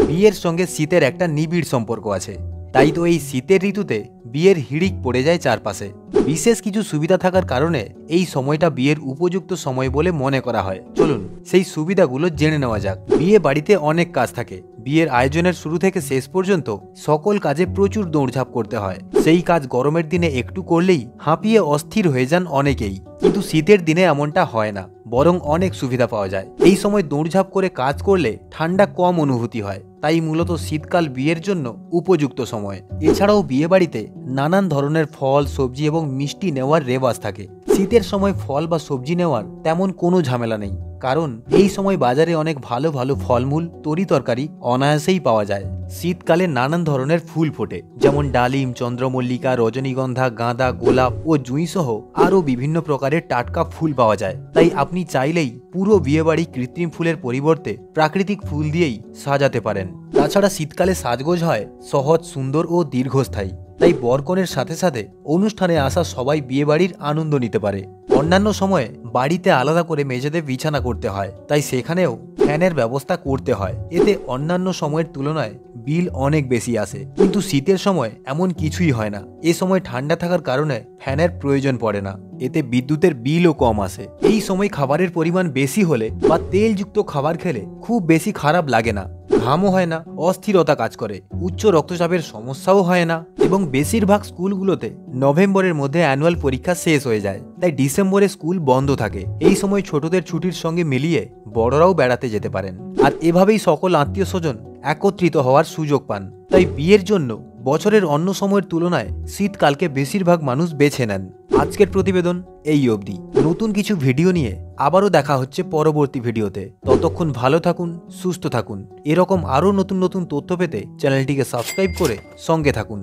বিয়ের সঙ্গে শীতের একটা নিবিড় সম্পর্ক আছে। তাই তো এই শীতের ঋতুতে বিয়ের হিড়িক পড়ে যায় চারপাশে। বিশেষ কিছু সুবিধা থাকার কারণে এই সময়টা বিয়ের উপযুক্ত সময় বলে মনে করা হয়। চলুন সেই সুবিধাগুলো জেনে নেওয়া যাক। বিয়ে বাড়িতে অনেক কাজ থাকে। বিয়ের আয়োজনের শুরু থেকে শেষ পর্যন্ত সকল কাজে প্রচুর দৌড়ঝাঁপ করতে হয়। সেই কাজ গরমের দিনে একটু করলেই হাঁপিয়ে অস্থির হয়ে যান অনেকেই, কিন্তু শীতের দিনে এমনটা হয় না, বরং অনেক সুবিধা পাওয়া যায়। এই সময় দৌড়ঝাঁপ করে কাজ করলে ঠান্ডা কম অনুভূতি হয়, তাই মূলত শীতকাল বিয়ের জন্য উপযুক্ত সময়। এছাড়াও বিয়ে বাড়িতে নানান ধরনের ফল, সবজি এবং মিষ্টি নেওয়ার রেওয়াজ থাকে। শীতের সময় ফল বা সবজি নেওয়ার তেমন কোনো ঝামেলা নেই, কারণ এই সময় বাজারে অনেক ভালো ভালো ফলমূল, তরিতরকারি অনায়াসেই পাওয়া যায়। শীতকালে নানান ধরনের ফুল ফোটে, যেমন ডালিম, চন্দ্রমল্লিকা, রজনীগন্ধা, গাঁদা, গোলাপ ও জুঁই সহ আরও বিভিন্ন প্রকারের টাটকা ফুল পাওয়া যায়। তাই আপনি চাইলেই পুরো বিয়েবাড়ি কৃত্রিম ফুলের পরিবর্তে প্রাকৃতিক ফুল দিয়েই সাজাতে পারেন। তাছাড়া শীতকালে সাজগোজ হয় সহজ, সুন্দর ও দীর্ঘস্থায়ী। তাই বরকনের সাথে সাথে অনুষ্ঠানে আসা সবাই বিয়েবাড়ির আনন্দ নিতে পারে। অন্যান্য সময়ে বাড়িতে আলাদা করে মেঝেতে বিছানা করতে হয়, তাই সেখানেও ফ্যানের ব্যবস্থা করতে হয়। এতে অন্যান্য সময়ের তুলনায় বিল অনেক বেশি আসে, কিন্তু শীতের সময় এমন কিছুই হয় না। এ সময় ঠান্ডা থাকার কারণে ফ্যানের প্রয়োজন পড়ে না, এতে বিদ্যুতের বিলও কম আসে। এই সময় খাবারের পরিমাণ বেশি হলে বা তেলযুক্ত খাবার খেলে খুব বেশি খারাপ লাগে না, ঘামও হয় না, অস্থিরতা কাজ করে, উচ্চ রক্তচাপের সমস্যাও হয় না, এবং বেশিরভাগ স্কুলগুলোতে নভেম্বরের মধ্যে অ্যানুয়াল পরীক্ষা শেষ হয়ে যায়, তাই ডিসেম্বরে স্কুল বন্ধ থাকে। এই সময় ছোটদের ছুটির সঙ্গে মিলিয়ে বড়রাও বেড়াতে যেতে পারেন, আর এভাবেই সকল আত্মীয় স্বজন একত্রিত হওয়ার সুযোগ পান। তাই বিয়ের জন্য বছরের অন্য সময়ের তুলনায় শীতকালকে বেশিরভাগ মানুষ বেছে নেন। আজকের প্রতিবেদন এই অবধি। নতুন কিছু ভিডিও নিয়ে আবারও দেখা হচ্ছে পরবর্তী ভিডিওতে। ততক্ষণ ভালো থাকুন, সুস্থ থাকুন। এরকম আরও নতুন নতুন তথ্য পেতে চ্যানেলটিকে সাবস্ক্রাইব করে সঙ্গে থাকুন।